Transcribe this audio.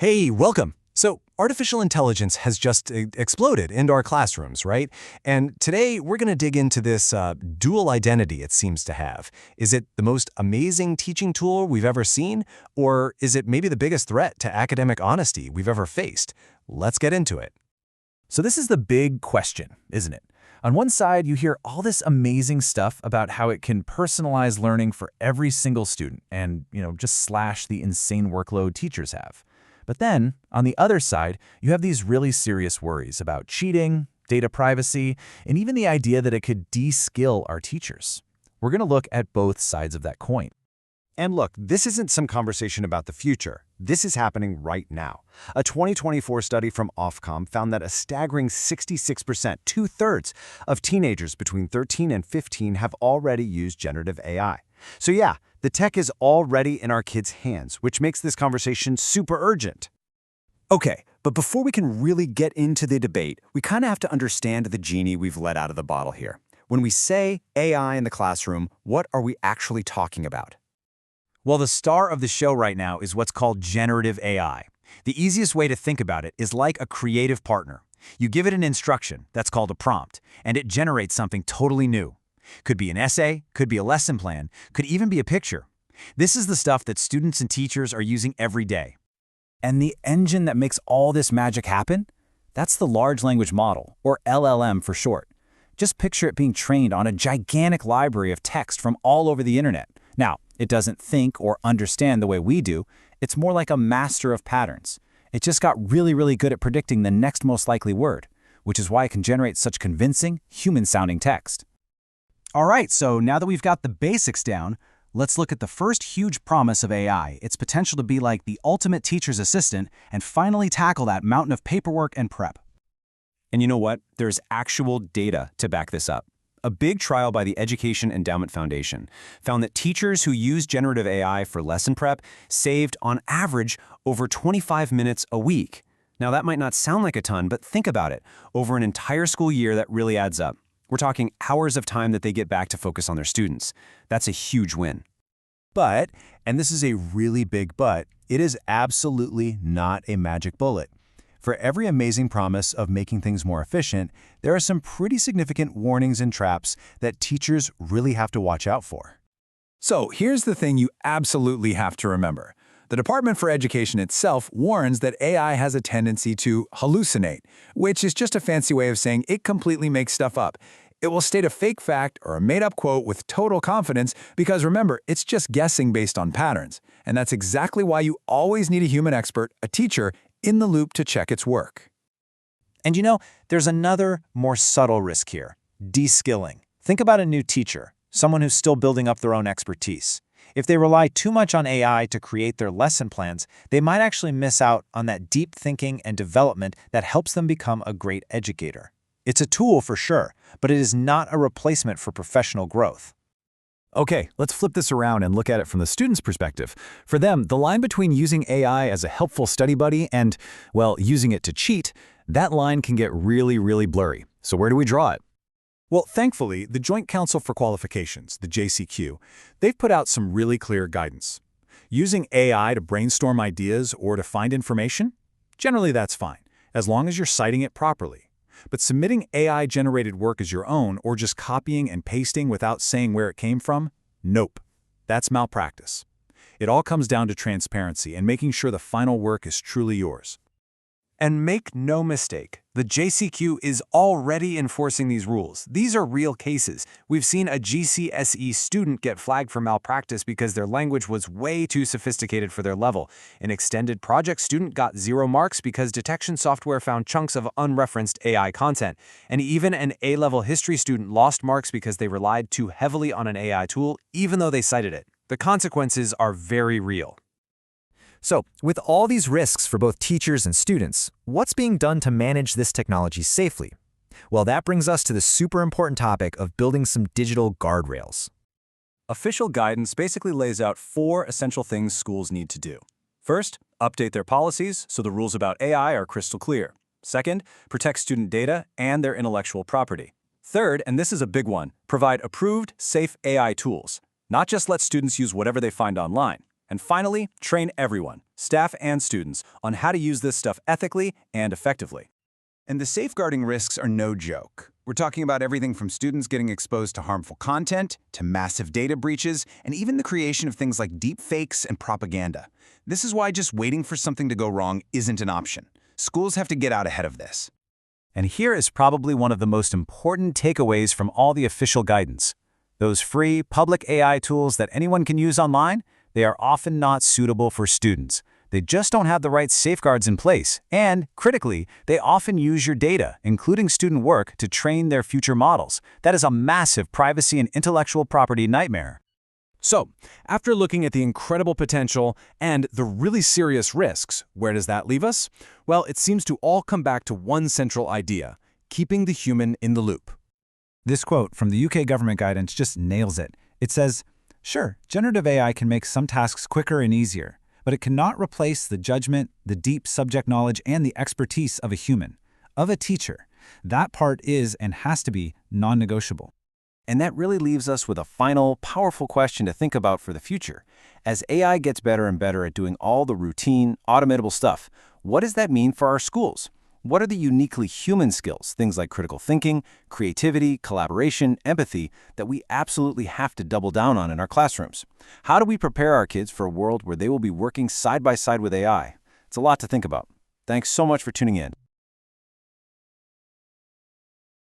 Hey, welcome. So, artificial intelligence has just exploded into our classrooms, right? And today we're going to dig into this dual identity it seems to have. Is it the most amazing teaching tool we've ever seen? Or is it maybe the biggest threat to academic honesty we've ever faced? Let's get into it. So this is the big question, isn't it? On one side, you hear all this amazing stuff about how it can personalize learning for every single student and, just slash the insane workload teachers have. But then, on the other side, you have these really serious worries about cheating, data privacy, and even the idea that it could de-skill our teachers. We're going to look at both sides of that coin. And look, this isn't some conversation about the future. This is happening right now. A 2024 study from Ofcom found that a staggering 66%, two-thirds, of teenagers between 13 and 15 have already used generative AI. So yeah, the tech is already in our kids' hands, which makes this conversation super urgent. Okay, but before we can really get into the debate, we kind of have to understand the genie we've let out of the bottle here. When we say AI in the classroom, what are we actually talking about? Well, the star of the show right now is what's called generative AI. The easiest way to think about it is like a creative partner. You give it an instruction, that's called a prompt, and it generates something totally new. Could be an essay, could be a lesson plan, could even be a picture. This is the stuff that students and teachers are using every day. And the engine that makes all this magic happen? That's the large language model, or LLM for short. Just picture it being trained on a gigantic library of text from all over the internet. Now, it doesn't think or understand the way we do. It's more like a master of patterns. It just got really good at predicting the next most likely word, which is why it can generate such convincing, human-sounding text. All right, so now that we've got the basics down, let's look at the first huge promise of AI, its potential to be like the ultimate teacher's assistant and finally tackle that mountain of paperwork and prep. And you know what? There's actual data to back this up. A big trial by the Education Endowment Foundation found that teachers who used generative AI for lesson prep saved, on average, over 25 minutes a week. Now, that might not sound like a ton, but think about it. Over an entire school year, that really adds up. We're talking hours of time that they get back to focus on their students. That's a huge win. But, and this is a really big but, it is absolutely not a magic bullet. For every amazing promise of making things more efficient, there are some pretty significant warnings and traps that teachers really have to watch out for. So here's the thing you absolutely have to remember. The Department for Education itself warns that AI has a tendency to hallucinate, which is just a fancy way of saying it completely makes stuff up. It will state a fake fact or a made-up quote with total confidence because, remember, it's just guessing based on patterns. And that's exactly why you always need a human expert, a teacher, in the loop to check its work. And there's another, more subtle risk here: de-skilling. Think about a new teacher, someone who's still building up their own expertise. If they rely too much on AI to create their lesson plans, they might actually miss out on that deep thinking and development that helps them become a great educator. It's a tool for sure, but it is not a replacement for professional growth. Okay, let's flip this around and look at it from the student's perspective. For them, the line between using AI as a helpful study buddy and, well, using it to cheat, that line can get really blurry. So where do we draw it? Well, thankfully, the Joint Council for Qualifications, the JCQ, they've put out some really clear guidance. Using AI to brainstorm ideas or to find information? Generally, that's fine, as long as you're citing it properly. But submitting AI-generated work as your own or just copying and pasting without saying where it came from? Nope. That's malpractice. It all comes down to transparency and making sure the final work is truly yours. And make no mistake, the JCQ is already enforcing these rules. These are real cases. We've seen a GCSE student get flagged for malpractice because their language was way too sophisticated for their level. An extended project student got 0 marks because detection software found chunks of unreferenced AI content. And even an A-level history student lost marks because they relied too heavily on an AI tool, even though they cited it. The consequences are very real. So, with all these risks for both teachers and students, what's being done to manage this technology safely? Well, that brings us to the super important topic of building some digital guardrails. Official guidance basically lays out 4 essential things schools need to do. First, update their policies so the rules about AI are crystal clear. Second, protect student data and their intellectual property. Third, and this is a big one, provide approved, safe AI tools. Not just let students use whatever they find online. And finally, train everyone. staff and students, on how to use this stuff ethically and effectively. And the safeguarding risks are no joke. We're talking about everything from students getting exposed to harmful content, to massive data breaches, and even the creation of things like deep fakes and propaganda. This is why just waiting for something to go wrong isn't an option. Schools have to get out ahead of this. And here is probably one of the most important takeaways from all the official guidance. Those free, public AI tools that anyone can use online, they are often not suitable for students. They just don't have the right safeguards in place, and, critically, they often use your data, including student work, to train their future models. That is a massive privacy and intellectual property nightmare. So, after looking at the incredible potential and the really serious risks, where does that leave us? Well, it seems to all come back to one central idea: keeping the human in the loop. This quote from the UK government guidance just nails it. It says, "Sure, generative AI can make some tasks quicker and easier, but it cannot replace the judgment, the deep subject knowledge, and the expertise of a human, of a teacher. That part is and has to be non-negotiable." And that really leaves us with a final, powerful question to think about for the future. As AI gets better and better at doing all the routine, automatable stuff, what does that mean for our schools? What are the uniquely human skills, things like critical thinking, creativity, collaboration, empathy, that we absolutely have to double down on in our classrooms? How do we prepare our kids for a world where they will be working side by side with AI? It's a lot to think about. Thanks so much for tuning in.